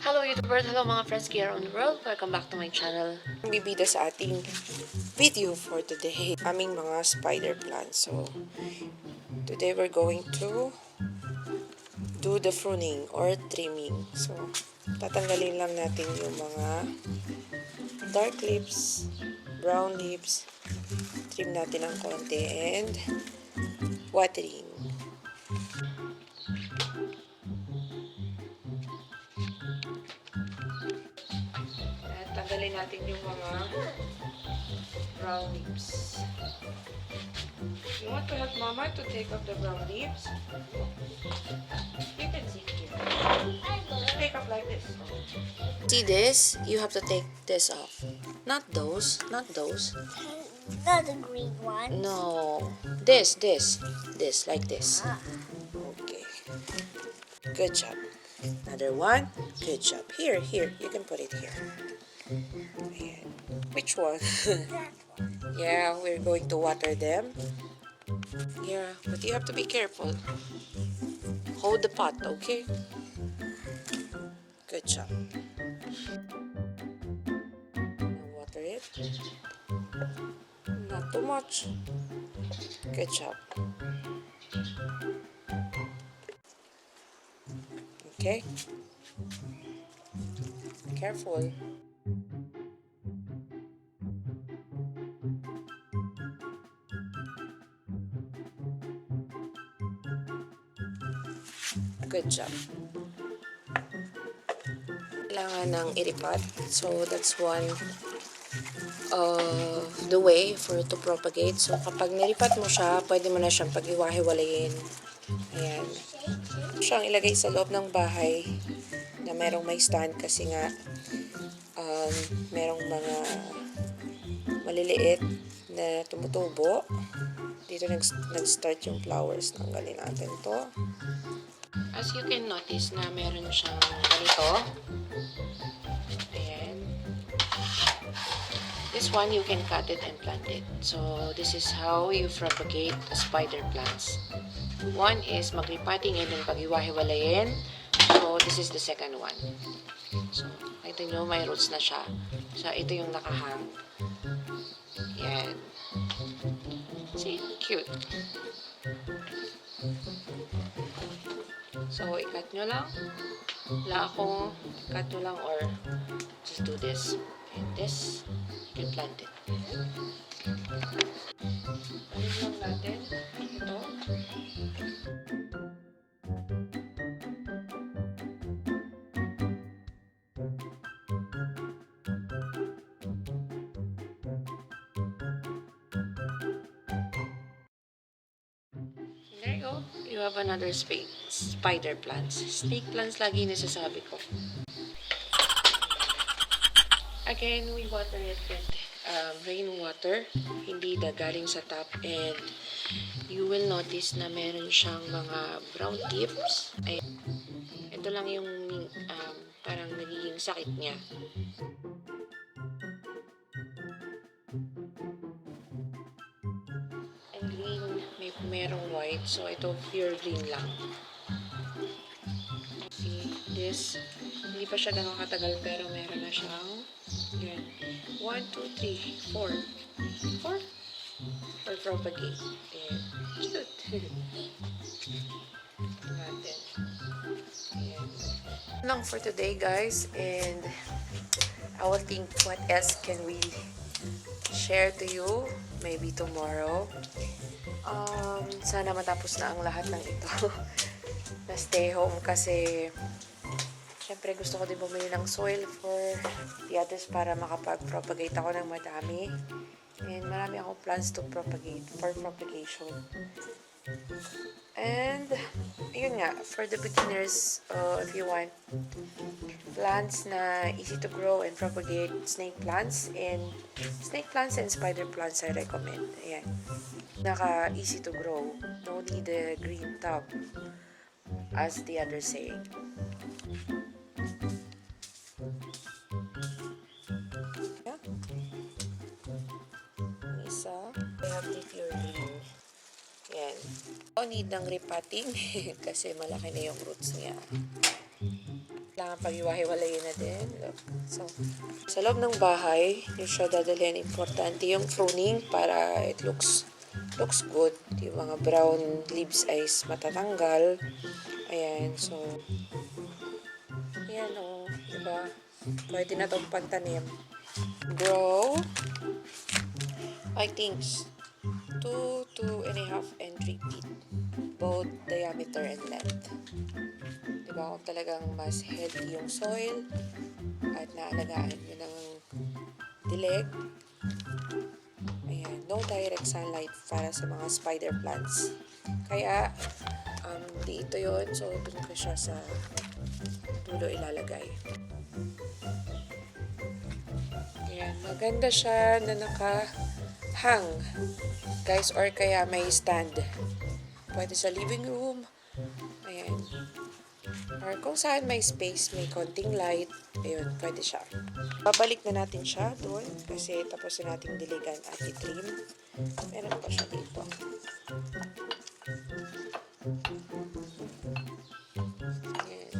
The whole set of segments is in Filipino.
Hello YouTubers! Hello mga friends here on the world! Welcome back to my channel. Bibida sa ating video for today, aming mga spider plants. So, today we're going to do the pruning or trimming. So, tatanggalin lang natin yung mga dark leaves, brown leaves, trim natin ng konti, and watering. Tanggalin natin yung mga brown leaves. You want to help Mama to take off the brown leaves? You can sit here. Take off like this. See this? You have to take this off. Not those. Not those. Not the green one. No. This, like this. Okay. Good job. Another one. Good job. Here. You can put it here. Ayan. Which one? That one. Yeah, we're going to water them. Yeah, but you have to be careful. Hold the pot, okay? Good job. Water it. Not too much. Good job. Okay? Careful. Good job. Kailangan ng iripat. So, that's one of the way for it to propagate. So, kapag niripat mo siya, pwede mo na siyang pag-iwahiwalayin. Ayan. Siyang ilagay sa loob ng bahay na merong may stand kasi nga merong mga maliliit na tumutubo. Dito nag-start yung flowers. Tanggalin natin to. As you can notice na meron siyang ganito. Ayan. This one, you can cut it and plant it. So, this is how you propagate spider plants. One is maglipating and then pag-iwahiwalayin. So, this is the second one. So, ito nyo, may roots na siya. So, ito yung nakahang. Ayan. See? Cute. So, i-cut nyo lang. Wala akong cut nyo lang or just do this. And this, you can plant it. Palit lang natin. Ito. There you go. You have another spider plants. Snake plants lagi nasasabi ko. Again, we water it with rainwater. Hindi na galing sa tap. And you will notice na meron siyang mga brown tips. Ayan. Ito lang yung parang nagiging sakit niya. And green, merong white. So, ito pure green lang. See, this, hindi pa siya ganun katagal pero meron na siyang, yan, 1, 2, 3, 4. 4? For propagate. Ayan. Cute. Natin. Ayan. Lang for today, guys. And I will think what else can we share to you maybe tomorrow. Sana matapos na ang lahat ng ito. Na stay home kasi syempre gusto ko din bumili ng soil for the others para makapag-propagate ako ng madami. And marami akong plans to propagate for propagation. And yun nga, for the beginners, if you want plants na easy to grow and propagate, snake plants and spider plants I recommend. Ayan. Naka easy to grow. No need a green tub as the others say. Yeah. Isa. I have the pure green. Ayan. No need ng repotting kasi malaki na yung roots niya. Kailangan pag-iwahiwalayin na din. Look. So, sa loob ng bahay, yung siya dadalhin, importante yung pruning para it looks good. Yung mga brown leaves ay matatanggal. Ayan, so, ayan o, diba? Pwede na itong pagtanim. Grow, I think, 2.5 and 3 feet. Both diameter and length. Diba, kung talagang mas healthy yung soil at naalagaan nyo ng dilig. Ayan, no direct sunlight para sa mga spider plants. Kaya, dito yun. So, dun ko siya sa dulo ilalagay. Ayan, maganda siya na naka-hang. Guys, or kaya may stand. Pwede sa living room. Ayan. Or kung saan may space, may konting light, ayun, pwede siya. Babalik na natin siya doon kasi tapos na nating diligan at i-trim. Meron pa siya dito. Ayan.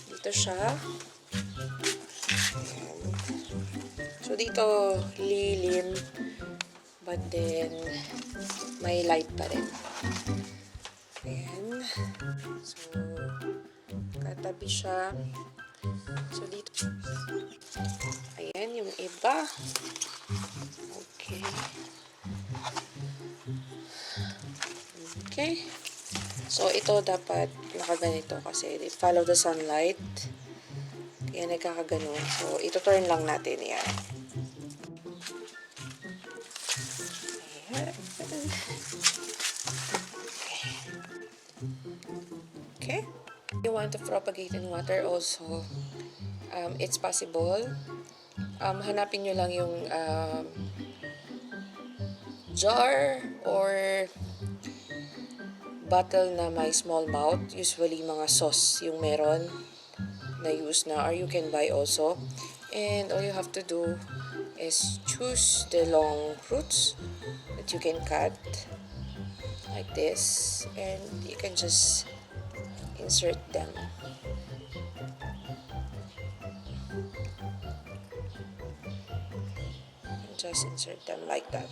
Dito siya. Ayan. So, dito lilim, but then may light pa rin. Ayan. So, katabi siya. So, dito. Ayan, yung iba. Okay. Okay. So, ito dapat nakaganito kasi they follow the sunlight. Kaya nagkakaganon. So, ito turn lang natin. Yan. Ayan. Okay. You want to propagate in water also, it's possible. Hanapin nyo lang yung jar or bottle na may small mouth. Usually mga sauce yung meron na use na, or you can buy also. And all you have to do is choose the long roots that you can cut like this, and you can just insert them. Just insert them like that.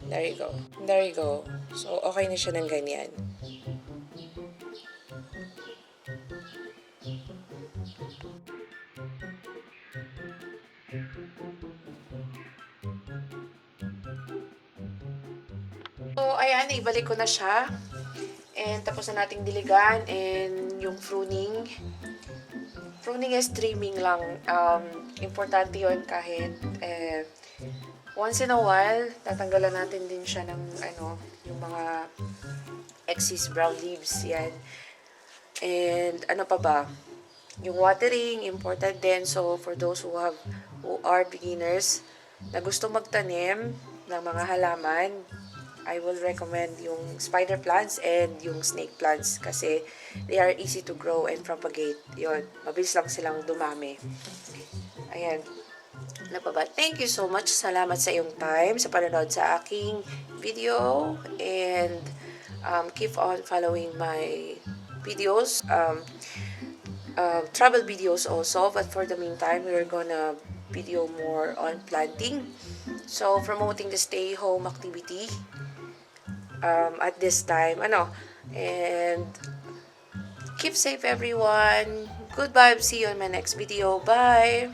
There you go. There you go. So, okay na siya ng ganyan. So, ayan, ibalik ko na siya. And tapos na nating diligan and yung pruning. Pruning is trimming lang. Importante yun kahit once in a while, tatanggalan natin din siya ng yung mga excess brown leaves. Yan. And ano pa ba? Yung watering, important din. So, for those who are beginners na gusto magtanim ng mga halaman, I will recommend yung spider plants and yung snake plants kasi they are easy to grow and propagate. Yun, mabilis lang silang dumami. Ayan. Ano pa ba? Thank you so much. Salamat sa iyong time, sa panonood sa aking video. And keep on following my videos. Travel videos also. But for the meantime, we're gonna video more on planting. So, promoting the stay home activity. At this time, and keep safe everyone. Good vibes. See you in my next video. Bye.